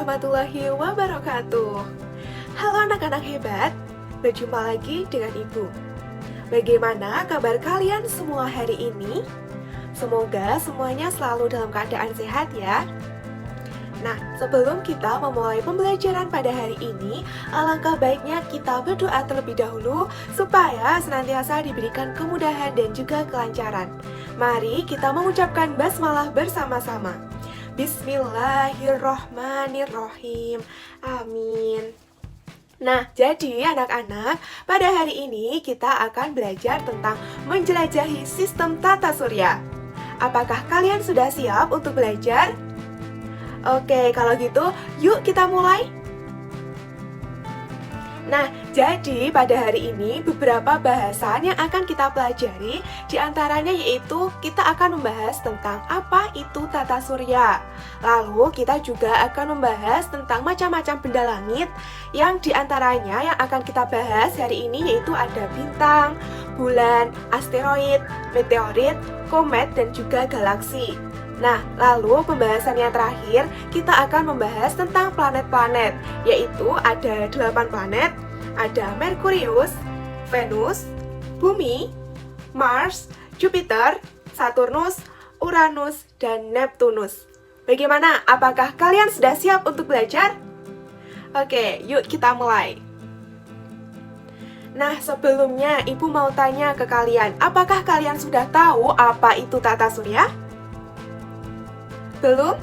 warahmatullahi wabarakatuh. Halo anak-anak hebat, berjumpa lagi dengan Ibu. Bagaimana kabar kalian semua hari ini? Semoga semuanya selalu dalam keadaan sehat ya. Nah, sebelum kita memulai pembelajaran pada hari ini, alangkah baiknya kita berdoa terlebih dahulu supaya senantiasa diberikan kemudahan dan juga kelancaran. Mari kita mengucapkan basmalah bersama-sama. Bismillahirrohmanirrohim. Amin. Nah, jadi anak-anak, pada hari ini kita akan belajar tentang menjelajahi sistem tata surya. Apakah kalian sudah siap untuk belajar? Oke, kalau gitu yuk kita mulai. Nah, jadi pada hari ini beberapa bahasan yang akan kita pelajari, diantaranya yaitu kita akan membahas tentang apa itu tata surya. Lalu kita juga akan membahas tentang macam-macam benda langit yang diantaranya yang akan kita bahas hari ini yaitu ada bintang, bulan, asteroid, meteorit, komet, dan juga galaksi. Nah, lalu pembahasan yang terakhir, kita akan membahas tentang planet-planet, yaitu ada 8 planet, ada Merkurius, Venus, Bumi, Mars, Jupiter, Saturnus, Uranus, dan Neptunus. Bagaimana? Apakah kalian sudah siap untuk belajar? Oke, yuk kita mulai. Nah, sebelumnya Ibu mau tanya ke kalian, apakah kalian sudah tahu apa itu tata surya? Belum?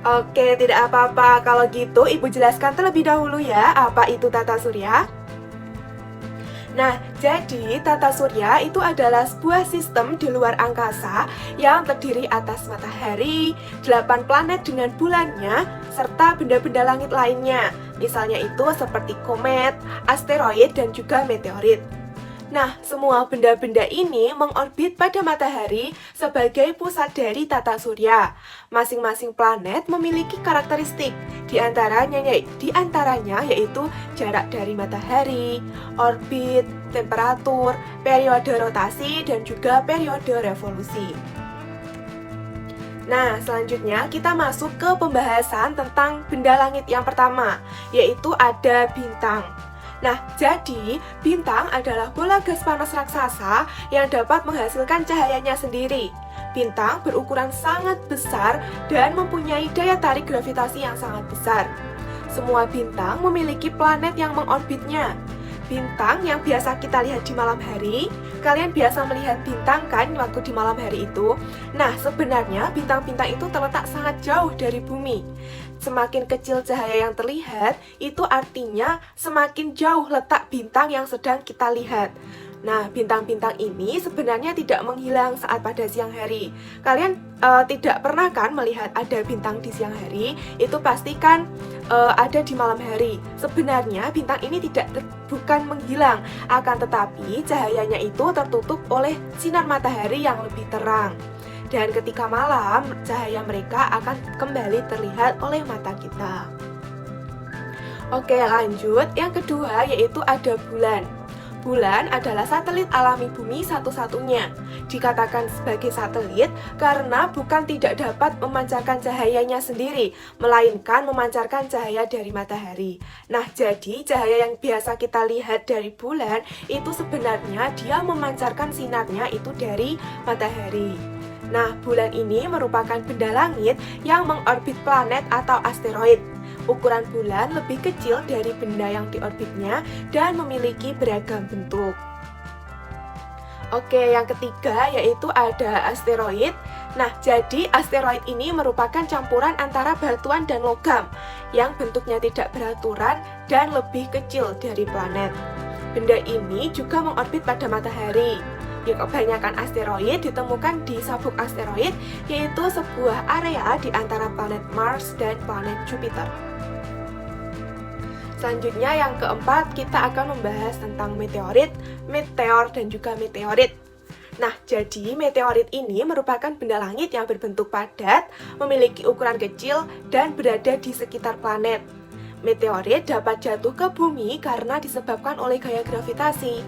Oke, tidak apa-apa. Kalau gitu, Ibu jelaskan terlebih dahulu ya, apa itu tata surya. Nah, jadi tata surya itu adalah sebuah sistem di luar angkasa yang terdiri atas matahari, 8 planet dengan bulannya, serta benda-benda langit lainnya. Misalnya itu seperti komet, asteroid, dan juga meteorit. Nah, semua benda-benda ini mengorbit pada matahari sebagai pusat dari tata surya. Masing-masing planet memiliki karakteristik, diantaranya yaitu jarak dari matahari, orbit, temperatur, periode rotasi, dan juga periode revolusi. Nah, selanjutnya kita masuk ke pembahasan tentang benda langit yang pertama, yaitu ada bintang. Nah, jadi bintang adalah bola gas panas raksasa yang dapat menghasilkan cahayanya sendiri. Bintang berukuran sangat besar dan mempunyai daya tarik gravitasi yang sangat besar. Semua bintang memiliki planet yang mengorbitnya. Bintang yang biasa kita lihat di malam hari, kalian biasa melihat bintang kan waktu di malam hari itu? Nah, sebenarnya bintang-bintang itu terletak sangat jauh dari bumi. Semakin kecil cahaya yang terlihat, itu artinya semakin jauh letak bintang yang sedang kita lihat. Nah, bintang-bintang ini sebenarnya tidak menghilang saat pada siang hari. Kalian tidak pernah kan melihat ada bintang di siang hari? Itu pastikan ada di malam hari. Sebenarnya bintang ini bukan menghilang, akan tetapi cahayanya itu tertutup oleh sinar matahari yang lebih terang. Dan ketika malam, cahaya mereka akan kembali terlihat oleh mata kita. Oke, lanjut. Yang kedua yaitu ada bulan. Bulan adalah satelit alami bumi satu-satunya. Dikatakan sebagai satelit karena bukan tidak dapat memancarkan cahayanya sendiri, melainkan memancarkan cahaya dari matahari. Nah, jadi cahaya yang biasa kita lihat dari bulan itu sebenarnya dia memancarkan sinarnya itu dari matahari. Nah, bulan ini merupakan benda langit yang mengorbit planet atau asteroid. Ukuran bulan lebih kecil dari benda yang diorbitnya dan memiliki beragam bentuk. Oke, yang ketiga yaitu ada asteroid. Nah, jadi asteroid ini merupakan campuran antara batuan dan logam yang bentuknya tidak beraturan dan lebih kecil dari planet. Benda ini juga mengorbit pada matahari. Ya, kebanyakan asteroid ditemukan di sabuk asteroid, yaitu sebuah area di antara planet Mars dan planet Jupiter. Selanjutnya yang keempat, kita akan membahas tentang meteorit, meteor, dan juga meteorit. Nah, jadi meteorit ini merupakan benda langit yang berbentuk padat, memiliki ukuran kecil, dan berada di sekitar planet. Meteorit dapat jatuh ke bumi karena disebabkan oleh gaya gravitasi.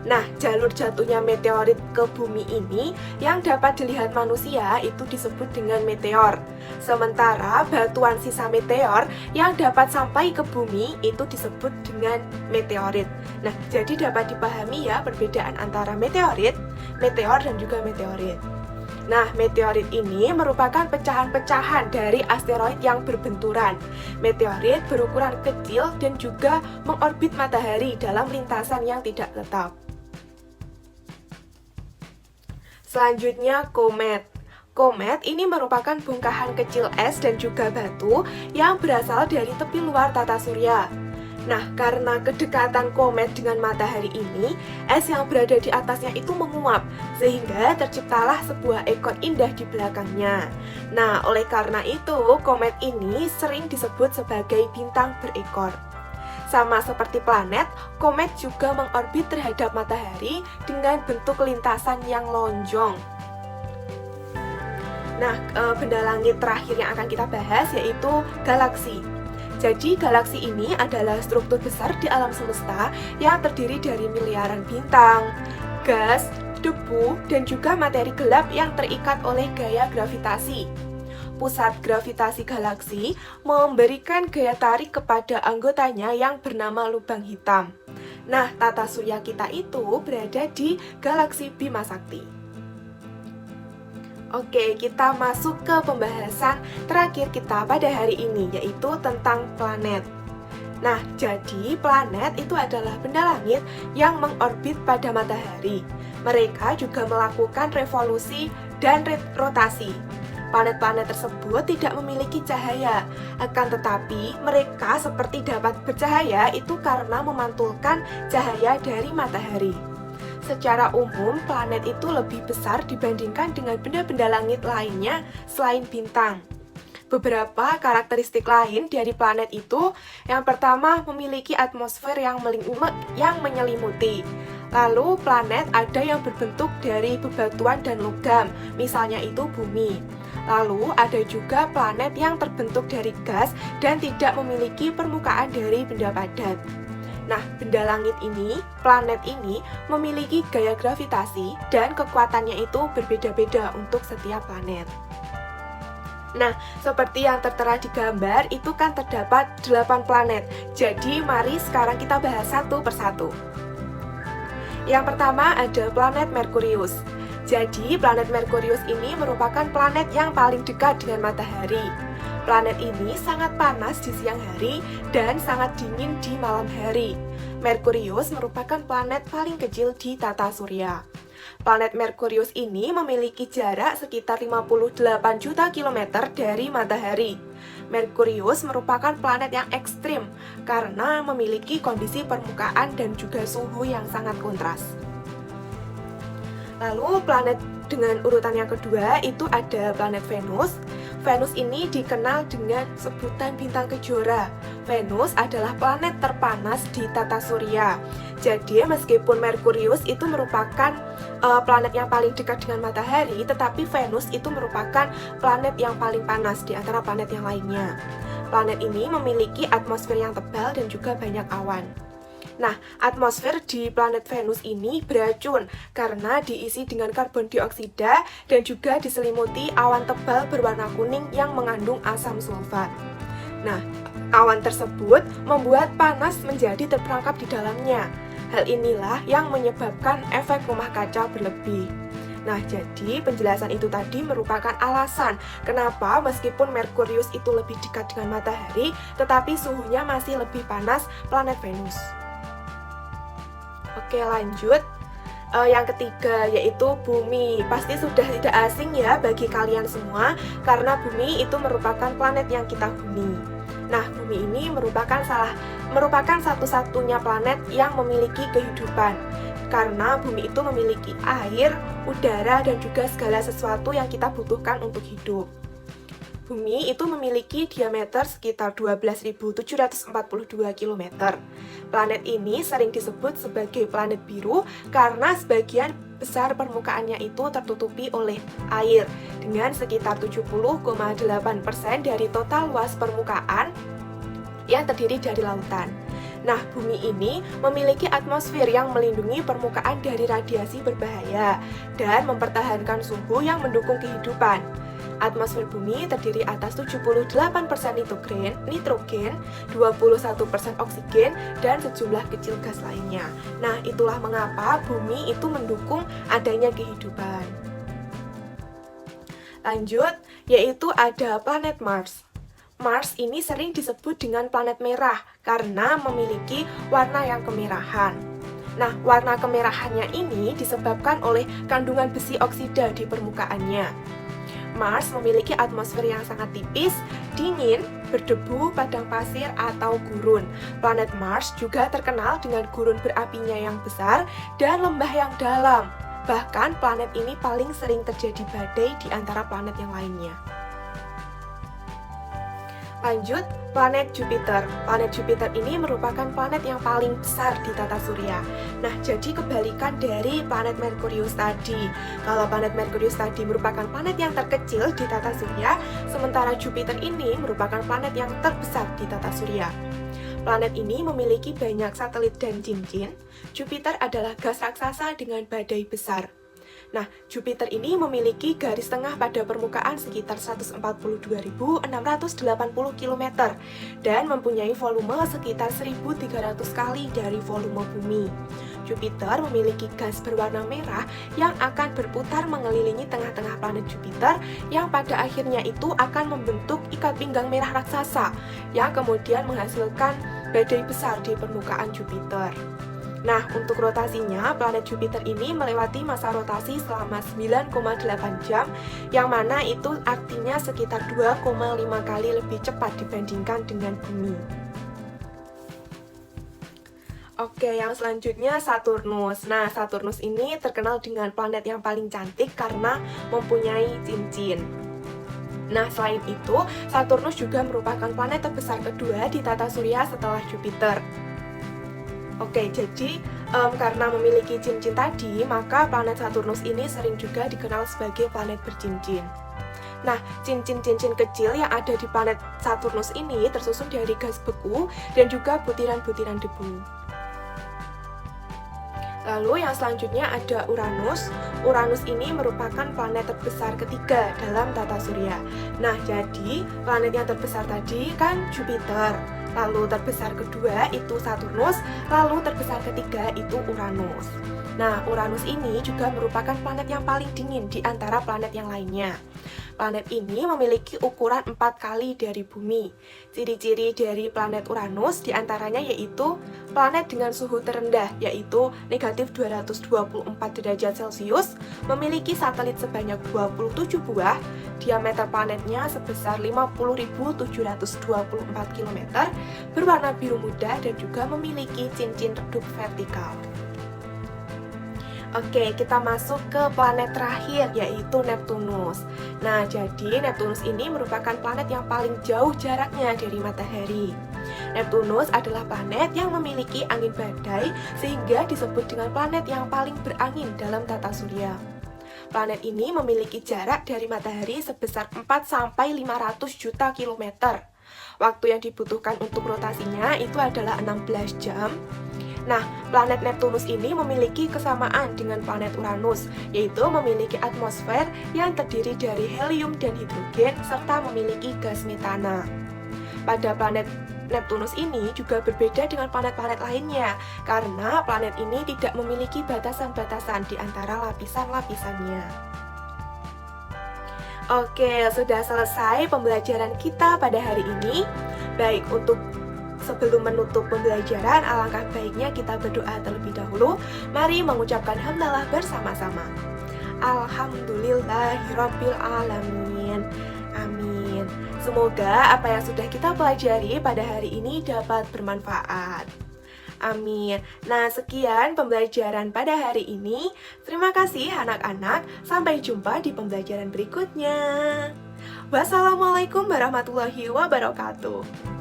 Nah, jalur jatuhnya meteorit ke bumi ini yang dapat dilihat manusia itu disebut dengan meteor. Sementara batuan sisa meteor yang dapat sampai ke bumi itu disebut dengan meteorit. Nah, jadi dapat dipahami ya perbedaan antara meteorit, meteor, dan juga meteorit. Nah, meteorit ini merupakan pecahan-pecahan dari asteroid yang berbenturan. Meteorit berukuran kecil dan juga mengorbit matahari dalam lintasan yang tidak tetap. Selanjutnya, komet. Komet ini merupakan bongkahan kecil es dan juga batu yang berasal dari tepi luar tata surya. Nah, karena kedekatan komet dengan matahari ini, es yang berada di atasnya itu menguap, sehingga terciptalah sebuah ekor indah di belakangnya. Nah, oleh karena itu, komet ini sering disebut sebagai bintang berekor. Sama seperti planet, komet juga mengorbit terhadap matahari dengan bentuk lintasan yang lonjong. Nah, benda langit terakhir yang akan kita bahas yaitu galaksi. Jadi, galaksi ini adalah struktur besar di alam semesta yang terdiri dari miliaran bintang, gas, debu, dan juga materi gelap yang terikat oleh gaya gravitasi. Pusat gravitasi galaksi memberikan gaya tarik kepada anggotanya yang bernama lubang hitam. Nah, tata surya kita itu berada di galaksi Bima Sakti. Oke, kita masuk ke pembahasan terakhir kita pada hari ini, yaitu tentang planet. Nah, jadi planet itu adalah benda langit yang mengorbit pada matahari. Mereka juga melakukan revolusi dan rotasi. Planet-planet tersebut tidak memiliki cahaya, akan tetapi mereka seperti dapat bercahaya itu karena memantulkan cahaya dari matahari. Secara umum, planet itu lebih besar dibandingkan dengan benda-benda langit lainnya selain bintang. Beberapa karakteristik lain dari planet itu, yang pertama memiliki atmosfer yang menyelimuti. Lalu planet ada yang berbentuk dari bebatuan dan logam, misalnya itu bumi. Lalu ada juga planet yang terbentuk dari gas dan tidak memiliki permukaan dari benda padat. Nah, benda langit ini, planet ini, memiliki gaya gravitasi dan kekuatannya itu berbeda-beda untuk setiap planet. Nah, seperti yang tertera di gambar, itu kan terdapat 8 planet. Jadi, mari sekarang kita bahas satu persatu. Yang pertama ada planet Merkurius. Jadi, planet Merkurius ini merupakan planet yang paling dekat dengan matahari. Planet ini sangat panas di siang hari dan sangat dingin di malam hari. Merkurius merupakan planet paling kecil di tata surya. Planet Merkurius ini memiliki jarak sekitar 58 juta kilometer dari matahari. Merkurius merupakan planet yang ekstrim karena memiliki kondisi permukaan dan juga suhu yang sangat kontras. Lalu planet dengan urutan yang kedua itu ada planet Venus. Venus ini dikenal dengan sebutan bintang kejora. Venus adalah planet terpanas di tata surya. Jadi meskipun Merkurius itu merupakan planet yang paling dekat dengan matahari, tetapi Venus itu merupakan planet yang paling panas di antara planet yang lainnya. Planet ini memiliki atmosfer yang tebal dan juga banyak awan. Nah, atmosfer di planet Venus ini beracun karena diisi dengan karbon dioksida dan juga diselimuti awan tebal berwarna kuning yang mengandung asam sulfat. Nah, awan tersebut membuat panas menjadi terperangkap di dalamnya. Hal inilah yang menyebabkan efek rumah kaca berlebih. Nah, jadi penjelasan itu tadi merupakan alasan kenapa meskipun Merkurius itu lebih dekat dengan matahari, tetapi suhunya masih lebih panas planet Venus. Oke, lanjut. Yang ketiga yaitu bumi. Pasti sudah tidak asing ya bagi kalian semua, karena bumi itu merupakan planet yang kita huni. Nah, bumi ini merupakan satu-satunya planet yang memiliki kehidupan, karena bumi itu memiliki air, udara, dan juga segala sesuatu yang kita butuhkan untuk hidup. Bumi itu memiliki diameter sekitar 12.742 km. Planet ini sering disebut sebagai planet biru karena sebagian besar permukaannya itu tertutupi oleh air dengan sekitar 70,8% dari total luas permukaan yang terdiri dari lautan. Nah, bumi ini memiliki atmosfer yang melindungi permukaan dari radiasi berbahaya dan mempertahankan suhu yang mendukung kehidupan. Atmosfer bumi terdiri atas 78% nitrogen, 21% oksigen, dan sejumlah kecil gas lainnya. Nah, itulah mengapa bumi itu mendukung adanya kehidupan. Lanjut, yaitu ada planet Mars. Mars ini sering disebut dengan planet merah karena memiliki warna yang kemerahan. Nah, warna kemerahannya ini disebabkan oleh kandungan besi oksida di permukaannya. Mars memiliki atmosfer yang sangat tipis, dingin, berdebu, padang pasir, atau gurun. Planet Mars juga terkenal dengan gurun berapinya yang besar dan lembah yang dalam. Bahkan planet ini paling sering terjadi badai di antara planet yang lainnya. Lanjut, planet Jupiter. Planet Jupiter ini merupakan planet yang paling besar di tata surya. Nah, jadi kebalikan dari planet Merkurius tadi. Kalau planet Merkurius tadi merupakan planet yang terkecil di tata surya, sementara Jupiter ini merupakan planet yang terbesar di tata surya. Planet ini memiliki banyak satelit dan cincin. Jupiter adalah gas raksasa dengan badai besar. Nah, Jupiter ini memiliki garis tengah pada permukaan sekitar 142.680 km dan mempunyai volume sekitar 1.300 kali dari volume bumi. Jupiter memiliki gas berwarna merah yang akan berputar mengelilingi tengah-tengah planet Jupiter yang pada akhirnya itu akan membentuk ikat pinggang merah raksasa yang kemudian menghasilkan badai besar di permukaan Jupiter. Nah, untuk rotasinya, planet Jupiter ini melewati masa rotasi selama 9,8 jam, yang mana itu artinya sekitar 2,5 kali lebih cepat dibandingkan dengan bumi. Oke, yang selanjutnya Saturnus. Nah, Saturnus ini terkenal dengan planet yang paling cantik karena mempunyai cincin. Nah, selain itu, Saturnus juga merupakan planet terbesar kedua di tata surya setelah Jupiter. Oke, jadi karena memiliki cincin tadi, maka planet Saturnus ini sering juga dikenal sebagai planet bercincin. Nah, cincin-cincin kecil yang ada di planet Saturnus ini tersusun dari gas beku dan juga butiran-butiran debu. Lalu yang selanjutnya ada Uranus. Uranus ini merupakan planet terbesar ketiga dalam tata surya. Nah, jadi planet yang terbesar tadi kan Jupiter. Lalu terbesar kedua itu Saturnus, lalu terbesar ketiga itu Uranus. Nah, Uranus ini juga merupakan planet yang paling dingin di antara planet yang lainnya. Planet ini memiliki ukuran 4 kali dari bumi. Ciri-ciri dari planet Uranus diantaranya yaitu planet dengan suhu terendah, yaitu negatif 224 derajat Celcius, memiliki satelit sebanyak 27 buah, diameter planetnya sebesar 50.724 km, berwarna biru muda dan juga memiliki cincin redup vertikal. Oke, kita masuk ke planet terakhir, yaitu Neptunus. Nah, jadi Neptunus ini merupakan planet yang paling jauh jaraknya dari matahari. Neptunus adalah planet yang memiliki angin badai, sehingga disebut dengan planet yang paling berangin dalam tata surya. Planet ini memiliki jarak dari matahari sebesar 4-500 juta kilometer. Waktu yang dibutuhkan untuk rotasinya itu adalah 16 jam. Nah, planet Neptunus ini memiliki kesamaan dengan planet Uranus, yaitu memiliki atmosfer yang terdiri dari helium dan hidrogen, serta memiliki gas metana. Pada planet Neptunus ini juga berbeda dengan planet-planet lainnya, karena planet ini tidak memiliki batasan-batasan di antara lapisan-lapisannya. Oke, sudah selesai pembelajaran kita pada hari ini. Baik, sebelum menutup pembelajaran, alangkah baiknya kita berdoa terlebih dahulu. Mari mengucapkan hamdalah bersama-sama. Alhamdulillahirabbil alamin. Amin. Semoga apa yang sudah kita pelajari pada hari ini dapat bermanfaat. Amin. Nah, sekian pembelajaran pada hari ini. Terima kasih anak-anak. Sampai jumpa di pembelajaran berikutnya. Wassalamualaikum warahmatullahi wabarakatuh.